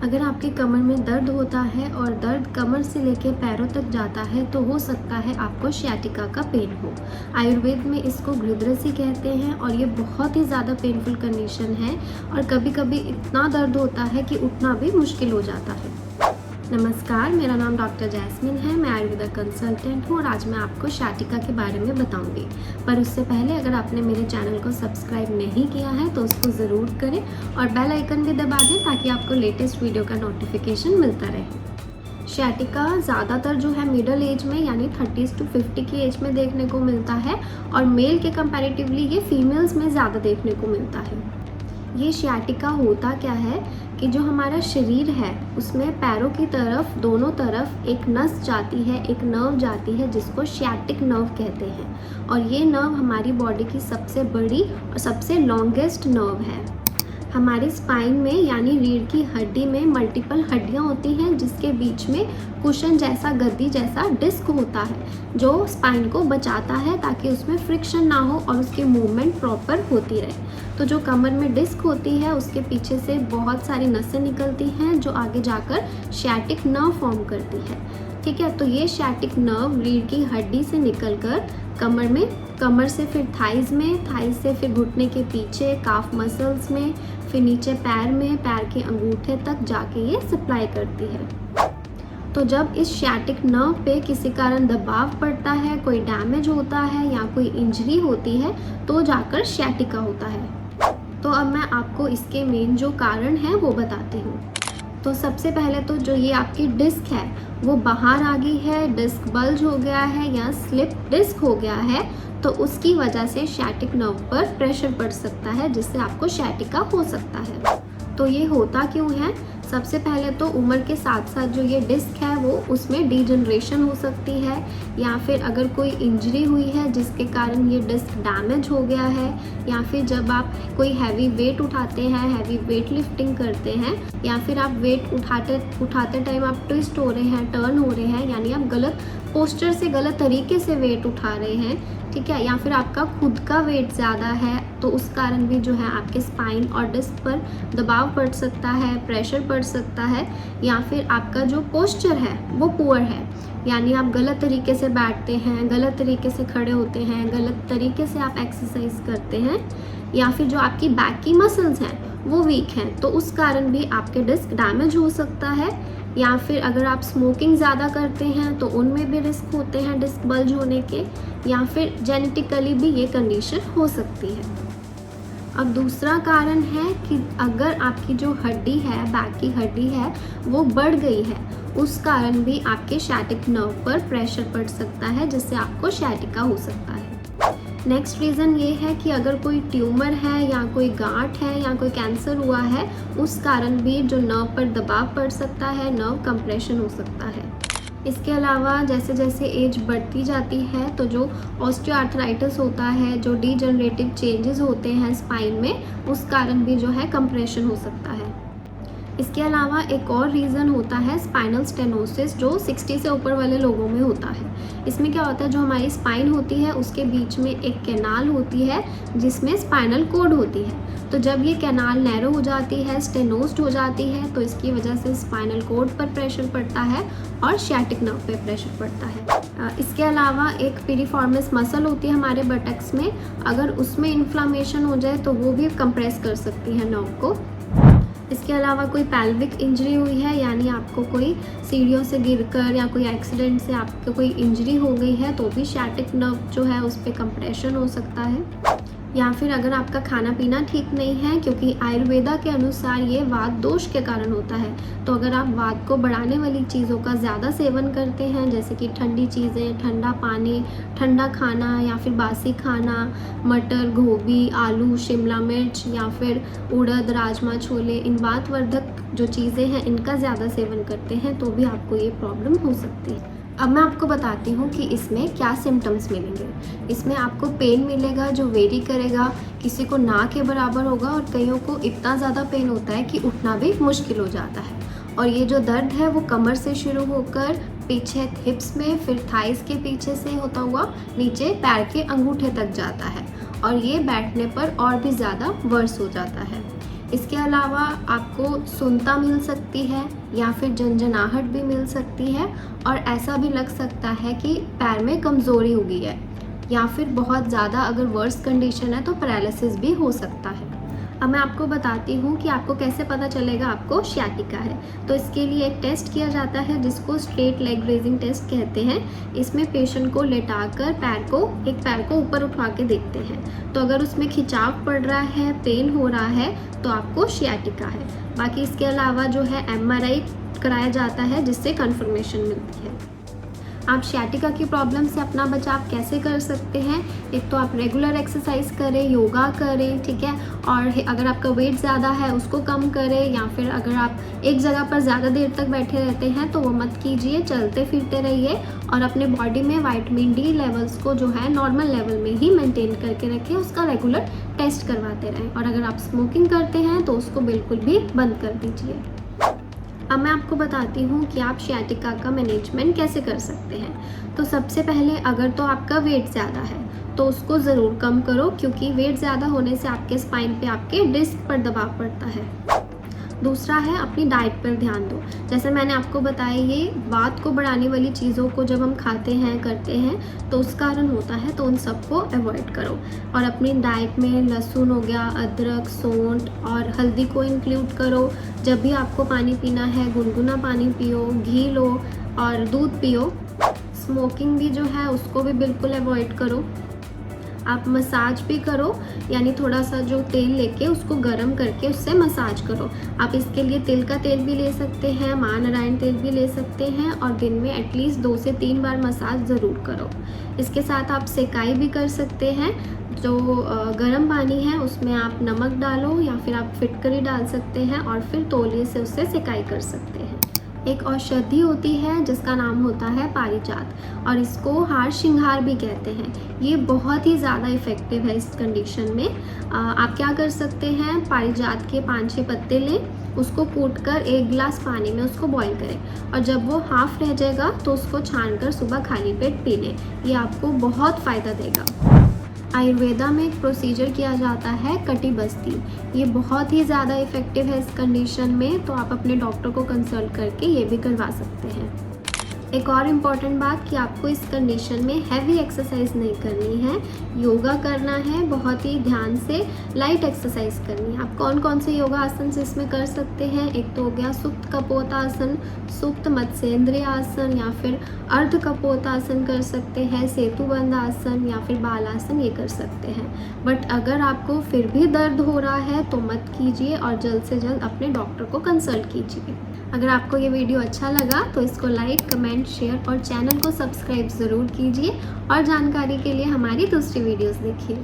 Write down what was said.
अगर आपकी कमर में दर्द होता है और दर्द कमर से लेकर पैरों तक जाता है तो हो सकता है आपको सियाटिका का पेन हो। आयुर्वेद में इसको घृद्रसी कहते हैं और ये बहुत ही ज़्यादा पेनफुल कंडीशन है और कभी कभी इतना दर्द होता है कि उठना भी मुश्किल हो जाता है। नमस्कार, मेरा नाम डॉक्टर जैस्मिन है। मैं आयुर्वेदा कंसल्टेंट हूँ और आज मैं आपको सियाटिका के बारे में बताऊंगी। पर उससे पहले अगर आपने मेरे चैनल को सब्सक्राइब नहीं किया है तो उसको ज़रूर करें और बेल आइकन भी दबा दें ताकि आपको लेटेस्ट वीडियो का नोटिफिकेशन मिलता रहे। सियाटिका ज़्यादातर जो है मिडल एज में यानी 30 से 50 की एज में देखने को मिलता है और मेल के कंपैरेटिवली ये फीमेल्स में ज़्यादा देखने को मिलता है। ये सियाटिका होता क्या है कि जो हमारा शरीर है उसमें पैरों की तरफ दोनों तरफ एक नस जाती है, एक नर्व जाती है जिसको सियाटिक नर्व कहते हैं और ये नर्व हमारी बॉडी की सबसे बड़ी और सबसे लॉन्गेस्ट नर्व है। हमारी स्पाइन में यानी रीढ़ की हड्डी में मल्टीपल हड्डियां होती हैं जिसके बीच में कुशन जैसा गद्दी जैसा डिस्क होता है जो स्पाइन को बचाता है ताकि उसमें फ्रिक्शन ना हो और उसकी मूवमेंट प्रॉपर होती रहे। तो जो कमर में डिस्क होती है उसके पीछे से बहुत सारी नसें निकलती हैं जो आगे जाकर सियाटिक नर्व फॉर्म करती है। ठीक है, तो ये सियाटिक नर्व रीढ़ की हड्डी से निकलकर कमर से फिर थाइज में, थाइज से फिर घुटने के पीछे काफ मसल्स में, फिर नीचे पैर में, पैर के अंगूठे तक जाके ये सप्लाई करती है। तो जब इस सियाटिक नर्व पे किसी कारण दबाव पड़ता है, कोई डैमेज होता है या कोई इंजरी होती है तो जाकर सियाटिका होता है। तो अब मैं आपको इसके मेन जो कारण है वो बताती हूँ। तो सबसे पहले तो जो ये आपकी डिस्क है वो बाहर आ गई है, डिस्क बल्ज हो गया है या स्लिप डिस्क हो गया है तो उसकी वजह से सियाटिक नर्व पर प्रेशर पड़ सकता है जिससे आपको सियाटिका हो सकता है। तो ये होता क्यों है? सबसे पहले तो उम्र के साथ साथ जो ये डिस्क है वो उसमें डीजनरेशन हो सकती है या फिर अगर कोई इंजरी हुई है जिसके कारण ये डिस्क डैमेज हो गया है या फिर जब आप कोई हैवी वेट उठाते हैं, हैवी वेट लिफ्टिंग करते हैं या फिर आप वेट उठाते टाइम आप ट्विस्ट हो रहे हैं, टर्न हो रहे हैं यानी आप गलत पोस्चर से गलत तरीके से वेट उठा रहे हैं, ठीक है, या फिर आपका खुद का वेट ज़्यादा है तो उस कारण भी जो है आपके स्पाइन और डिस्क पर दबाव पड़ सकता है, प्रेशर पड़ सकता है या फिर आपका जो पोस्चर है वो पुअर है यानी आप गलत तरीके से बैठते हैं, गलत तरीके से खड़े होते हैं, गलत तरीके से आप एक्सरसाइज करते हैं या फिर जो आपकी बैक की मसल्स हैं वो वीक हैं तो उस कारण भी आपके डिस्क डैमेज हो सकता है या फिर अगर आप स्मोकिंग ज़्यादा करते हैं तो उनमें भी रिस्क होते हैं डिस्क बल्ज होने के या फिर जेनेटिकली भी ये कंडीशन हो सकती है। अब दूसरा कारण है कि अगर आपकी जो हड्डी है, बैक की हड्डी है वो बढ़ गई है उस कारण भी आपके सियाटिक नर्व पर प्रेशर पड़ सकता है जिससे आपको सियाटिका हो सकता है। नेक्स्ट रीज़न ये है कि अगर कोई ट्यूमर है या कोई गांठ है या कोई कैंसर हुआ है उस कारण भी जो नर्व पर दबाव पड़ सकता है, नर्व कंप्रेशन हो सकता है। इसके अलावा जैसे जैसे एज बढ़ती जाती है तो जो ऑस्टियोआर्थराइटिस होता है, जो डीजनरेटिव चेंजेस होते हैं स्पाइन में उस कारण भी जो है कंप्रेशन हो सकता है। इसके अलावा एक और रीज़न होता है स्पाइनल स्टेनोसिस जो 60 से ऊपर वाले लोगों में होता है। इसमें क्या होता है, जो हमारी स्पाइन होती है उसके बीच में एक कैनाल होती है जिसमें स्पाइनल कोड होती है। तो जब ये कैनाल नैरो हो जाती है, स्टेनोस्ड हो जाती है तो इसकी वजह से स्पाइनल कोड पर प्रेशर पड़ता है और सियाटिक नर्व पे प्रेशर पड़ता है। इसके अलावा एक पिरिफॉर्मिस मसल होती है हमारे बटक्स में, अगर उसमें इन्फ्लामेशन हो जाए तो वो भी कंप्रेस कर सकती है नर्व को। इसके अलावा कोई पैल्विक इंजरी हुई है यानी आपको कोई सीढ़ियों से गिरकर या कोई एक्सीडेंट से आपको कोई इंजरी हो गई है तो भी सियाटिक नर्व जो है उस पर कंप्रेशन हो सकता है। या फिर अगर आपका खाना पीना ठीक नहीं है क्योंकि आयुर्वेदा के अनुसार ये वात दोष के कारण होता है तो अगर आप वात को बढ़ाने वाली चीज़ों का ज़्यादा सेवन करते हैं जैसे कि ठंडी चीज़ें, ठंडा पानी, ठंडा खाना या फिर बासी खाना, मटर, गोभी, आलू, शिमला मिर्च या फिर उड़द, राजमा, छोले, इन वातवर्धक जो चीज़ें हैं इनका ज़्यादा सेवन करते हैं तो भी आपको ये प्रॉब्लम हो सकती है। अब मैं आपको बताती हूँ कि इसमें क्या सिम्टम्स मिलेंगे। इसमें आपको पेन मिलेगा जो वेरी करेगा, किसी को ना के बराबर होगा और कईयों को इतना ज़्यादा पेन होता है कि उठना भी मुश्किल हो जाता है। और ये जो दर्द है वो कमर से शुरू होकर पीछे हिप्स में, फिर थाइस के पीछे से होता हुआ नीचे पैर के अंगूठे तक जाता है और ये बैठने पर और भी ज़्यादा वर्स हो जाता है। इसके अलावा आपको सुनता मिल सकती है या फिर झंझनाहट भी मिल सकती है और ऐसा भी लग सकता है कि पैर में कमज़ोरी हो गई है या फिर बहुत ज़्यादा अगर वर्स कंडीशन है तो पैरालिसिस भी हो सकता है। अब मैं आपको बताती हूँ कि आपको कैसे पता चलेगा आपको सियाटिका है। तो इसके लिए एक टेस्ट किया जाता है जिसको स्ट्रेट लेग रेजिंग टेस्ट कहते हैं। इसमें पेशेंट को लेटाकर एक पैर को ऊपर उठा के देखते हैं। तो अगर उसमें खिंचाव पड़ रहा है, पेन हो रहा है, तो आपको सियाटिका है। बाकी इसके अलावा जो है MRI कराया जाता है जिससे कन्फर्मेशन मिलती है। आप सियाटिका की प्रॉब्लम से अपना बचाव कैसे कर सकते हैं? एक तो आप रेगुलर एक्सरसाइज करें, योगा करें, ठीक है, और अगर आपका वेट ज़्यादा है उसको कम करें, या फिर अगर आप एक जगह पर ज़्यादा देर तक बैठे रहते हैं तो वो मत कीजिए, चलते फिरते रहिए और अपने बॉडी में विटामिन D लेवल्स को जो है नॉर्मल लेवल में ही मेंटेन करके रखें, उसका रेगुलर टेस्ट करवाते रहें। और अगर आप स्मोकिंग करते हैं तो उसको बिल्कुल भी बंद कर दीजिए। अब मैं आपको बताती हूँ कि आप सियाटिका का मैनेजमेंट कैसे कर सकते हैं। तो सबसे पहले अगर तो आपका वेट ज़्यादा है तो उसको ज़रूर कम करो, क्योंकि वेट ज़्यादा होने से आपके स्पाइन पे आपके डिस्क पर दबाव पड़ता है। दूसरा है अपनी डाइट पर ध्यान दो। जैसे मैंने आपको बताया, ये वात को बढ़ाने वाली चीज़ों को जब हम खाते हैं, करते हैं, तो उस कारण होता है, तो उन सबको अवॉइड करो। और अपनी डाइट में लहसुन हो गया, अदरक, सौंठ और हल्दी को इंक्लूड करो। जब भी आपको पानी पीना है, गुनगुना पानी पियो, घी लो और दूध पियो। स्मोकिंग भी जो है उसको भी बिल्कुल अवॉइड करो। आप मसाज भी करो, यानी थोड़ा सा जो तेल लेके उसको गर्म करके उससे मसाज करो। आप इसके लिए तिल का तेल भी ले सकते हैं, महानारायण तेल भी ले सकते हैं, और दिन में एटलीस्ट 2 से 3 बार मसाज ज़रूर करो। इसके साथ आप सेकाई भी कर सकते हैं। जो गर्म पानी है उसमें आप नमक डालो या फिर आप फिटकरी डाल सकते हैं और फिर तौलिए से उससे सेकाई कर सकते हैं। एक औषधि होती है जिसका नाम होता है पारिजात, और इसको हार श्रृंगार भी कहते हैं। ये बहुत ही ज़्यादा इफ़ेक्टिव है इस कंडीशन में। आप क्या कर सकते हैं, पारिजात के 5-6 पत्ते लें, उसको कूटकर 1 गिलास पानी में उसको बॉईल करें, और जब वो हाफ रह जाएगा तो उसको छानकर सुबह खाली पेट पी लें। ये आपको बहुत फ़ायदा देगा। आयुर्वेदा में एक प्रोसीजर किया जाता है कटी बस्ती। ये बहुत ही ज़्यादा इफ़ेक्टिव है इस कंडीशन में, तो आप अपने डॉक्टर को कंसल्ट करके ये भी करवा सकते हैं। एक और इम्पॉर्टेंट बात कि आपको इस कंडीशन में हैवी एक्सरसाइज नहीं करनी है, योगा करना है, बहुत ही ध्यान से लाइट एक्सरसाइज करनी है। आप कौन कौन से योगा आसन इसमें कर सकते हैं? एक तो हो गया सुप्त कपोतासन, सुप्त मत्स्येंद्रिय आसन, या फिर अर्ध कपोतासन कर सकते हैं, सेतुबंध आसन या फिर बालासन, ये कर सकते हैं। बट अगर आपको फिर भी दर्द हो रहा है तो मत कीजिए और जल्द से जल्द अपने डॉक्टर को कंसल्ट कीजिए। अगर आपको ये वीडियो अच्छा लगा तो इसको लाइक, कमेंट, शेयर और चैनल को सब्सक्राइब ज़रूर कीजिए, और जानकारी के लिए हमारी दूसरी वीडियोस देखिए।